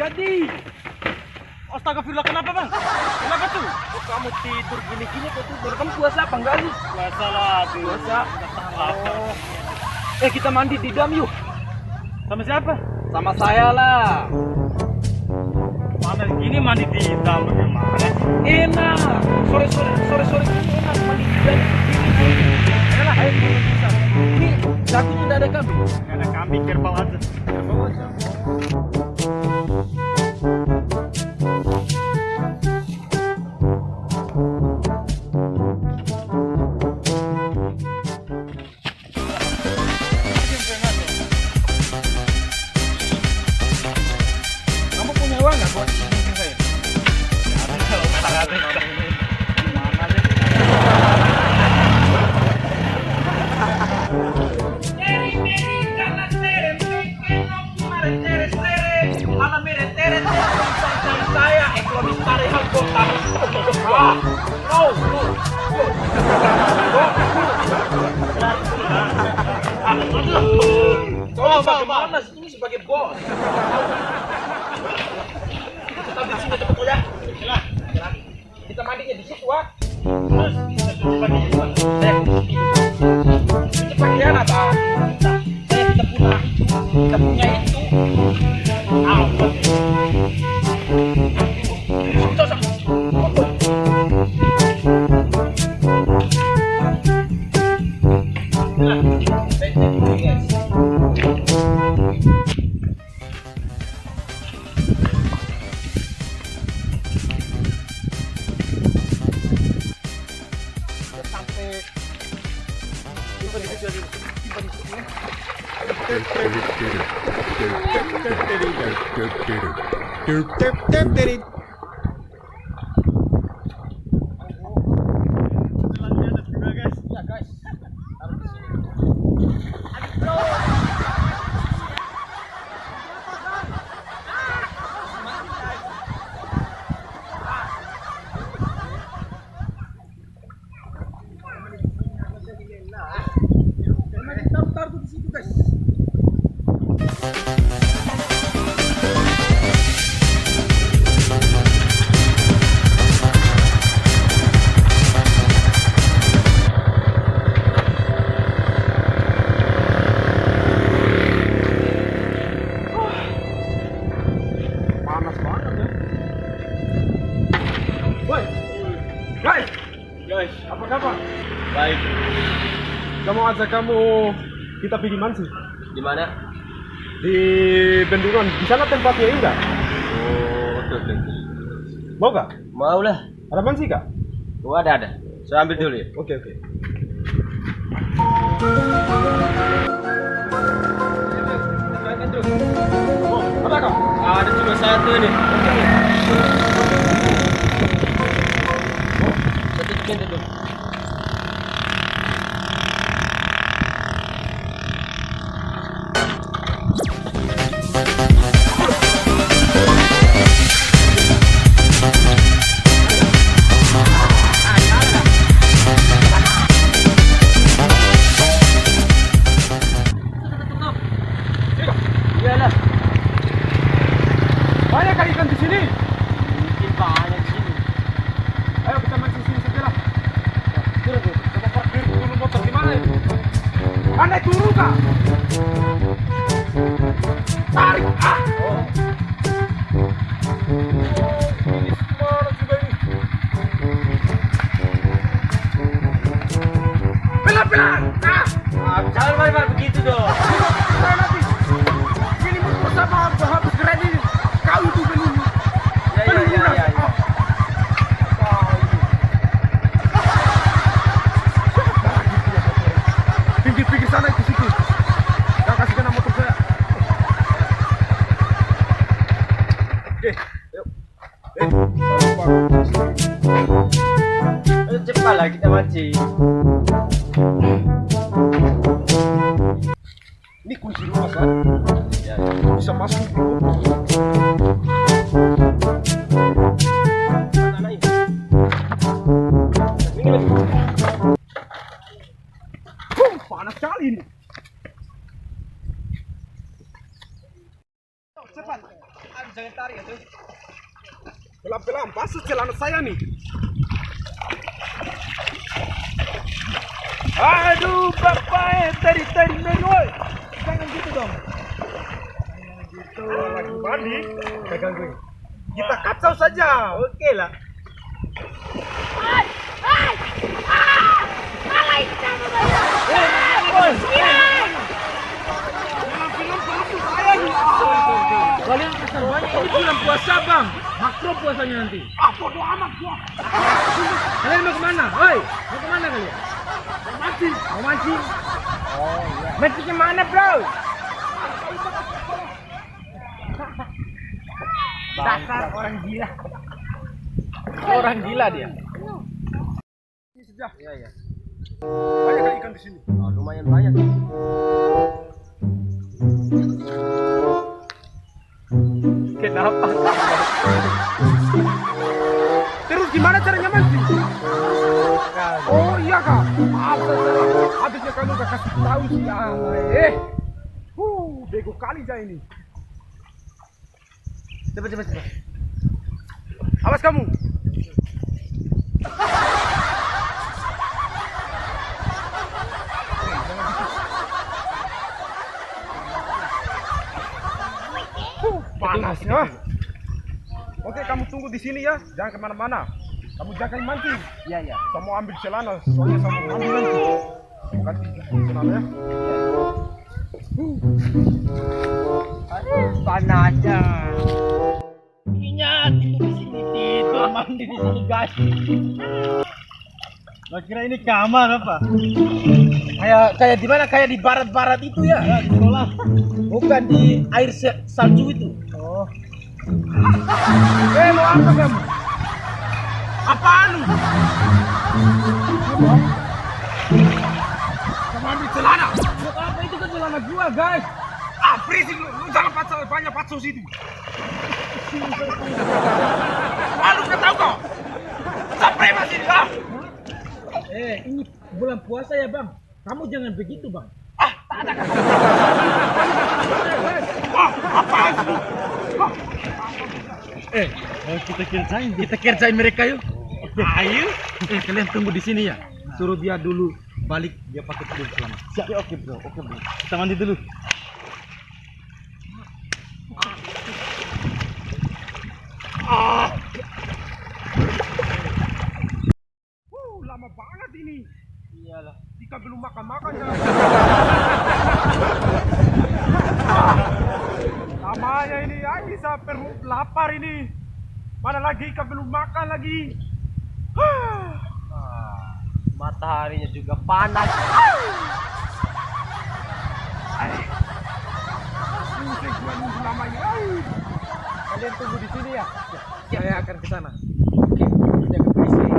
jadi. Astagfirullah, kenapa bang? Kenapa tuh? Kok kamu tidur gini-gini kok tidur? Kamu puasa apa enggak sih? Puasa lah, Puasa. Nggak tahan lapar. Kita mandi di dam yuk. Sama siapa? Sama saya lah. Mana gini mandi di hitam bagaimana? Enak. Sore gini enak mandi di dam. Ayolah, ayo bisa. Ini satunya tidak ada kambing. Nggak ada kambing, kerbau aja. Kerbau aja. Kamu punya uang nggak buat bikin saya? Kau bagaimana sih? Ini sebagai bos. Kita di sini cepet ya. Kita mandinya di situ, Wak. Terus bisa suruh lagi di mana? Ini pakaian apa? Kita punya itu. Apa? Taruh di situ, guys. Panas banget ya. Woi. Guys, Guys, apa kabar? baik. Kamu ajak kamu kita pergi mancing Di mana? di bendungan. Di sana tempatnya indah. Oh, oke. Mau gak? Mau lah. Ada mancing gak? Oh, ada. Saya ambil dulu ya. Oke. Oh, ada kah? Ada cuma satu nih. Satu pintu tuh. Iyalah, Banyak kali ikan di sini. mungkin banyak di sini. Ayo kita mancing sini saja lah. Turun tuh. Coba parkir dulu motor di mana itu? Anda turun kah? Tarik. Oh. Ini semua juga ini. Pelan-pelan. Jangan main-main begitu dong. Saya nanti. Ini motor sama habis keren ini. Kau itu belum. Ya. Pinggir sana ke situ. Jangan kasih kena motor saya. Oke, yuk. Cepatlah kita mancing. Ini kunci rumah kan? Ya. Bisa masuk dulu. Mana ini? Ini lagi. Panas sekali ini. Cepat. Jangan tarik. pelan-pelan basuh celana saya nih. Aduh, bapak tadi woi. Jangan gitu dong. Gitu lagi balik, pegang gue. Kita kacau saja. Oke lah. Kalian kesal banyak, ini bulan puasa bang. Makro puasanya nanti. Bodo amat gua. Kalian mau kemana? Woi, mau kemana kalian? Mancing. Mau mancing? Oh iya. Mancingnya mana bro? Dasar orang gila. Orang gila dia. Ini sudah. Iya iya. Banyak kan ikan di sini. Oh, lumayan banyak. Kenapa? Terus gimana caranya mancing? Oh iya kak. Maaf saya salah. Habisnya kamu gak kasih tahu sih Amai. Bego kali aja ini. Cepat. Awas kamu. Panas ya. Oke, kamu tunggu di sini ya, jangan kemana-mana. Kamu jangan mancing. Iya iya. Saya mau ambil celana, soalnya saya mau ambil nanti. Ganti celana ya. Panasnya. Ingat itu di sini tidur mandi di sini guys. Lo kira ini kamar apa? Kayak di mana? Kayak di barat-barat itu ya? Ya di kolam. Bukan di air salju itu. Oh. Mau apa kamu? Apaan lu? Kamu ambil celana. Buat apa itu kan celana gua guys? Berisik lu jangan banyak patsos itu. Malu nggak tahu kau? Sampai masih lah. Ini bulan puasa ya bang. Kamu jangan begitu bang. Tak ada kan? Apaan lu? Kita kerjain mereka yuk. Ayo. Kalian tunggu di sini ya. Suruh dia dulu balik, dia pakai tidur selama. Siap. Oke bro. Kita mandi dulu. Lama banget ini. Iyalah. Jika belum makan ya. Lamanya ini, bisa perut lapar ini. Mana lagi ikan belum makan lagi. Mataharinya juga panas. Musik gua nunggu lama ini. Kalian tunggu di sini ya. Saya akan ke sana. Oke, jaga presiden.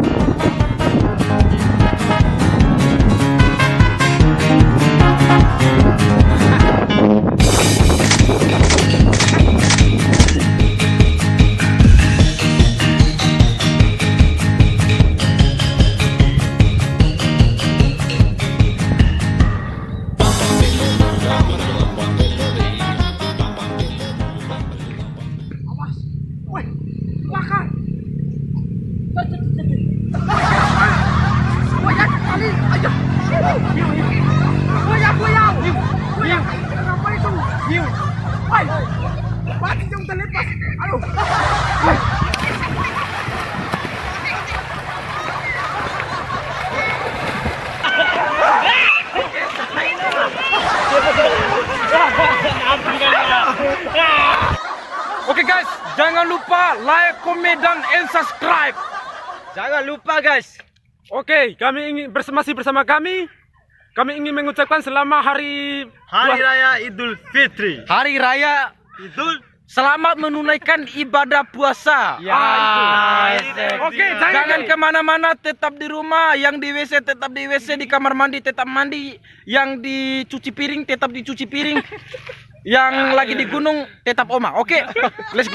Mati yang terlepas. Aduh. Oke guys, jangan lupa like, comment, dan subscribe. Jangan lupa guys. Oke, kami ingin masih bersama kami. Kami ingin mengucapkan selamat Hari Raya Idul Fitri. Hari Raya Idul. Selamat menunaikan ibadah puasa. Ya, Oke, jangan kemana-mana, tetap di rumah. Yang di WC tetap di WC, di kamar mandi tetap mandi. Yang dicuci piring tetap dicuci piring. Yang lagi di gunung tetap oma. Oke, let's go.